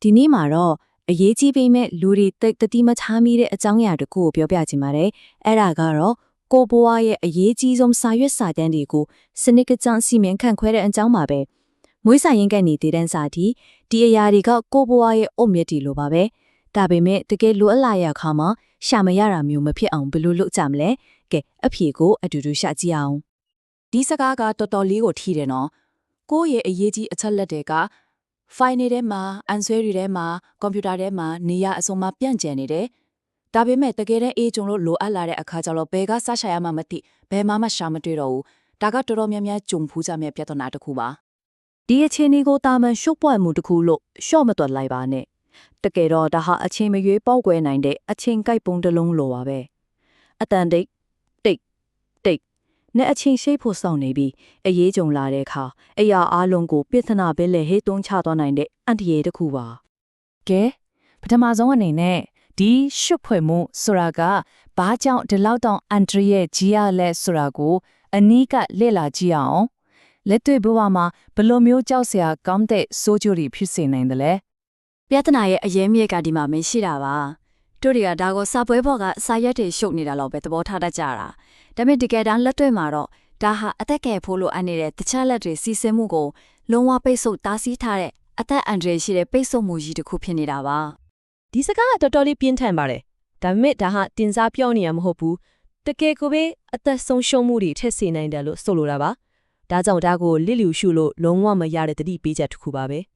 ဒီနေ့မှာတော့အရေးကြီးပေမဲ့လူတွေတတိမချမိတဲ့အကြောင်းအရာတခုကိုပြောပြချင်ပါတယ်။အဲ့ဒါကတော့ကိုဘွားရဲ့အရေးကြီးဆုံးစာရွက်စာတမ်းတွေကိုစနစ်ကကြစီမံခန့်ခွဲတဲ့အကြောင်းပါပဲ။မွေးစာရင်းကနေတည်တန်းစာတီဒီအရာတွေကကိုဘွားရဲ့အုတ်မြစ်တီလိုပါပဲ။ဒါပေမဲ့တကယ်လိုအပ်လာရခါမှာရှာမရတာမျိုးမဖြစ်အောင်ဘယ်လိုလုပ်ကြမလဲ။ကဲအဖြေကိုအတူတူရှာကြည့်အောင်။ဒီစကားကတော်တော်လေးကိုထီးတယ်နော်။ကိုယ့်ရဲ့အရေးကြီးအချက်လက်တွေကဖိုင်ထဲမှာအန်ဆွဲတွေထဲမှာကွန်ပျူတာထဲမှာနေရအစုံမှာပြန့်ကျဲနေတယ်။ဒါပေမဲ့တကယ်တမ်းအေးကျုံလို့လိုအပ်လာတဲ့အခါကျတော့ဘယ်ကစရှာရမှမသိဘယ်မှရှာမတွေ့တော့ဘူး။ဒါကတော်တော်များများကြုံဖူးကြမယ့်ပြဿနာတစ်ခုပါ။ဒီအခြေအနေကိုတာမန်ရှုပ်ပွက်မှုတစ်ခုလို့ရှော့မတွက်လိုက်ပါနဲ့။တကယ်တော့ဒါဟာအချိန်မရွေးပေါက်ကွဲနိုင်တဲ့အချိန်ကိုက်ပုံတစ်လုံးလိုပါပဲ။အတန်တိတ်နဲ့အချင်းရှိဖို့စောင့်နေပြီးအရေးကြုံလာတဲ့အခါအရာအလုံးကိုပြဿနာပဲလေဟေးတုံးချသွားနိုင်တဲ့အန်တီရဲ့တစ်ခုပါကဲပထမဆုံးအနေနဲ့ဒီရှုပ်ဖွယ်မှုဆိုတာကဘာကြောင့်ဒီလောက်တောင်အန်တီရဲ့ကြီးရလဲဆိုတာကိုအနီးကလေ့လာကြည့်အောင်လက်တွေ့ဘဝမှာဘယ်လိုမျိုးကြောက်စရာကောင်းတဲ့စိုးကျိုးတွေဖြစ်စေနိုင်တယ်လဲပြဿနာရဲ့အရေးမြစ်ကဒီမှာမရှိတာပါတို့တွေကဒါကိုစာပွဲပေါ်ကစာရက်တွေရှုပ်နေတာလို့ပဲသဘောထားတတ်ကြတာဒါပေမဲ့တကယ်တမ်းလက်တွေ့မှာတော့ဒါဟာအသက်ကယ်ဖို့လိုအပ်နေတဲ့တခြားလက်တွေစီစဉ်မှုကိုလုံးဝပိတ်ဆို့တားဆီးထားတဲ့အသက်အန္တရာယ်ရှိတဲ့ပိတ်ဆို့မှုကြီးတစ်ခုဖြစ်နေတာပါဒီစကားကတော်တော်လေးပြင်းထန်ပါတယ်ဒါပေမဲ့ဒါဟာတင်စားပြောနေရမဟုတ်ဘူးတကယ်ကိုပဲအသက်ဆုံးရှုံးမှုတွေထက်စေနိုင်တယ်လို့ဆိုလိုတာပါဒါကြောင့်ဒါကိုလစ်လျူရှုလို့လုံးဝမရတဲ့တတိပေးချက်တစ်ခုပါပဲ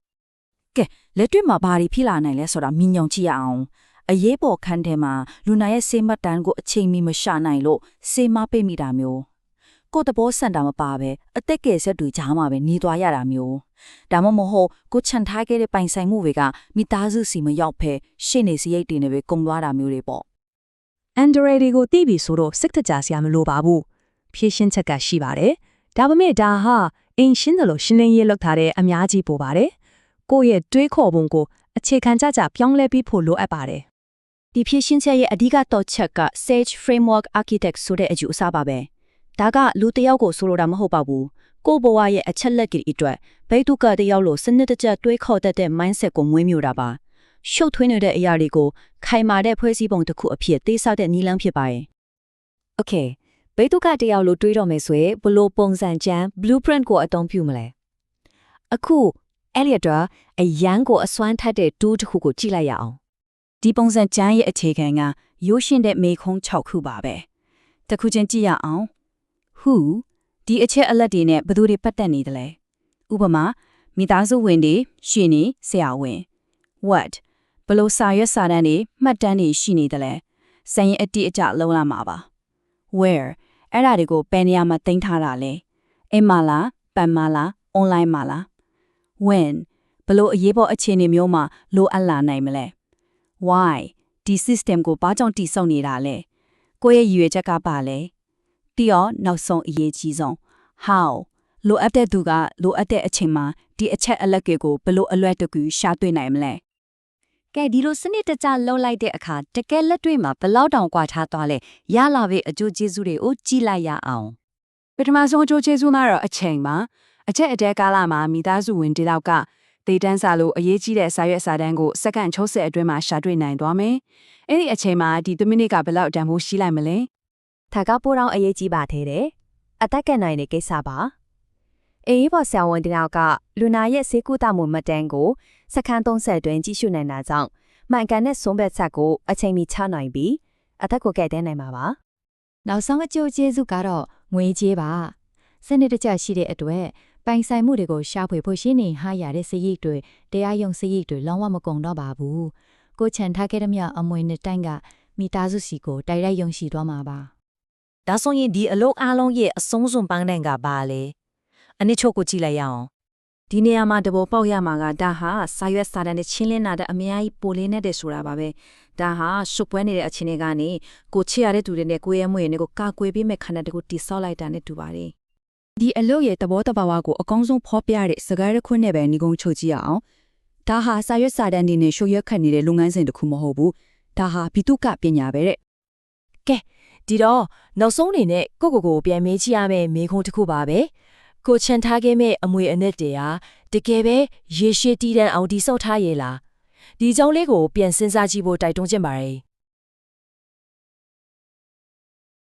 ကဲလက်တွေ့မှာဘာတွေဖြစ်လာနိုင်လဲဆိုတာမြင်ညုံကြည့်ရအောင်အရေးပေါ်ခန်းထဲမှာလူနာရဲ့ဆေးမှတ်တမ်းကိုအချိန်မီမရှာနိုင်လို့ဆေးမပိတ်မိတာမျိုးကိုတဘောစန်တာမပါပဲအသက်ကယ်ဆက်တွေကြားမှာပဲနေသွားရတာမျိုးဒါမှမဟုတ်ကိုခြံထားခဲ့တဲ့ပိုင်ဆိုင်မှုတွေကမိသားစုစီမရောက်ဖဲရှေ့နေစရိတ်တွေနဲ့ပဲကုန်သွားတာမျိုးတွေပေါ့အန်ဒရယ်တွေကိုသိပြီဆိုတော့စိတ်တကြစရာမလိုပါဘူးဖြည့်ရှင်းချက်ကရှိပါတယ်ဒါပေမဲ့ဒါဟာအင်းရှင်းတယ်လို့ရှင်းလင်းရေးလုပ်ထားတဲ့အများကြီးပို့ပါတယ်ကိုယ့်ရဲ့တွေးခေါ်ပုံကိုအခြေခံကြပြောင်းလဲပြီးဖို့လိုအပ်ပါတယ်ဒီဖြည့်ရှင်းချက်ရဲ့အဓိကတော့ချက်က Sage Framework Architect ဆိုတဲ့အကျိုးအစားပါပဲဒါကလူတစ်ယောက်ကိုဆိုလိုတာမဟုတ်ပါဘူးကိုယ့်ဘဝရဲ့အချက်လက်ကြီးအတွက်ဘိတုကတစ်ယောက်လို့စနစ်တကျတွေးခေါ်တတ်တဲ့ mindset ကိုမွေးမြူတာပါရှုပ်ထွေးနေတဲ့အရာတွေကိုခိုင်မာတဲ့ဖွဲ့စည်းပုံတစ်ခုအဖြစ်သိဆောက်တဲ့နည်းလမ်းဖြစ်ပါတယ် Okay ဘိတုကတစ်ယောက်လို့တွေးတော့မယ်ဆိုရင်ဘလို့ပုံစံချမ်း blueprint ကိုအသုံးပြုမလဲအခုအဲ့ဒီတော့အရန်ကိုအစွမ်းထက်တဲ့ tool တစ်ခုကိုကြည့်လိုက်ရအောင်ဒီပုံစံကျမ်းရဲ့အခြေခံကရိုးရှင်းတဲ့မေခုံး6ခုပါပဲတစ်ခုချင်းကြည့်ရအောင် Who ဒီအချက်အလက်တွေနဲ့ဘယ်သူတွေပတ်သက်နေသလဲဥပမာမိသားစုဝင်တွေရှင်နေဆရာဝန် What ဘလို့စာရွက်စာတမ်းတွေမှတ်တမ်းတွေရှိနေသလဲစာရင်အတိအကျလုံးလာမှာပါ Where အဲ့ဒါတွေကိုဘယ်နေရာမှာတင်ထားတာလဲအိမ်မှာလားပတ်မှာလား online မှာလား When ဘလို့အရေးပေါ်အခြေအနေမျိုးမှာလိုအပ်လာနိုင်မလဲWhy ဒီ system ကိုဘာကြောင့်တည်ဆောက်နေတာလဲကိုယ့်ရဲ့ရည်ရွယ်ချက်ကပါလဲပြီးတော့နောက်ဆုံးအရေးကြီးဆုံး How လိုအပ်တဲ့သူကလိုအပ်တဲ့အချိန်မှာဒီအချက်အလက်တွေကိုဘယ်လိုအလွယ်တကူရှာတွေ့နိုင်မလဲကဲဒီလိုစနစ်တကျလှုပ်လိုက်တဲ့အခါတကယ်လက်တွေ့မှာဘယ်လောက်တောင်ကွာထားသွားလဲရလာပြီအကျိုးကျေးဇူးတွေကိုကြည့်လိုက်ရအောင်ပထမဆုံးအကျိုးကျေးဇူးကတော့အချိန်ပါအချက်အတဲကာလမှာမိသားစုဝင်ဒီလောက်ကဒေတန်းစာလို့အရေးကြီးတဲ့စာရွက်စာတမ်းကိုစက္ကန့်60အတွင်းမှာရှာတွေ့နိုင်သွားမယ်။အဲ့ဒီအချိန်မှာဒီ3မိနစ်ကဘယ်လောက်တန်ဖိုးရှိလိုက်မလဲ။ဒါကပိုတော့အရေးကြီးပါသေးတယ်။အသက်ကနိုင်တဲ့ကိစ္စပါ။အေးဘောဆရာဝန်တယောက်ကလူနာရဲ့ဆေးကုသမှုမှတ်တမ်းကိုစက္ကန့်30အတွင်းကြည့်ရှုနိုင်တာကြောင့်မှန်ကန်တဲ့ဆုံးဖြတ်ချက်ကိုအချိန်မီချနိုင်ပြီးအသက်ကိုကယ်တင်နိုင်မှာပါ။နောက်ဆုံးအကျိုးကျေးဇူးကတော့ငွေကြေးပါ။စနစ်တကျရှိတဲ့အတွက်ပိုင်ဆိုင်မှုတွေကိုရှာဖွေဖို့ရှင်းနေဟာရတဲ့စရိတ်တွေတရားရုံးစရိတ်တွေလုံးဝမကုန်တော့ပါဘူးကိုချန်ထားခဲ့တဲ့မြအမွေနဲ့တိုင်ကမိသားစုစီကိုတိုက်ရိုက်ယုံရှိသွားမှာပါဒါဆိုရင်ဒီအလုပ်အားလုံးရဲ့အဆုံးစွန်ပန်းတဲ့ကပါလေအနည်းချုပ်ကိုကြည့်လိုက်ရအောင်ဒီနေရာမှာတဘောပေါက်ရမှာကဒါဟာစာရွက်စာတမ်းနဲ့ချင်းလင်းလာတဲ့အများကြီးပိုလေးနေတဲ့ဆိုတာပါပဲဒါဟာရှုပ်ပွဲနေတဲ့အခြေအနေကနေကိုချစ်ရတဲ့သူတွေနဲ့ကိုရဲ့မွေနဲ့ကိုကာကွယ်ပေးမဲ့ခန္ဓာတကူတိဆောက်လိုက်တာနဲ့တူပါတယ်ဒီအလုပ်ရဲ့သဘောတဘာဝကိုအကောင်းဆုံးဖော်ပြတဲ့စကားတစ်ခုနဲ့ပဲညီကုန်းချုပ်ကြည့်ရအောင်ဒါဟာစာရွက်စာတမ်းတွေနဲ့ရှုပ်ရွက်ခတ်နေတဲ့လုပ်ငန်းစဉ်တစ်ခုမဟုတ်ဘူးဒါဟာဘီတုကပညာပဲတဲ့ကဲဒီတော့နောက်ဆုံးအနေနဲ့ကိုပြန်မေးကြည့်ရမယ့်မေးခွန်းတစ်ခုပါပဲကိုချန်ထားခဲ့မဲ့အမွေအနှစ်တွေဟာတကယ်ပဲရေရှည်တည်တံ့အောင်တည်ဆောက်ထားရဲ့လား ဒီအကြောင်းလေးကိုပြန်စဉ်းစားကြည့်ဖို့တိုက်တွန်းချင်ပါတယ်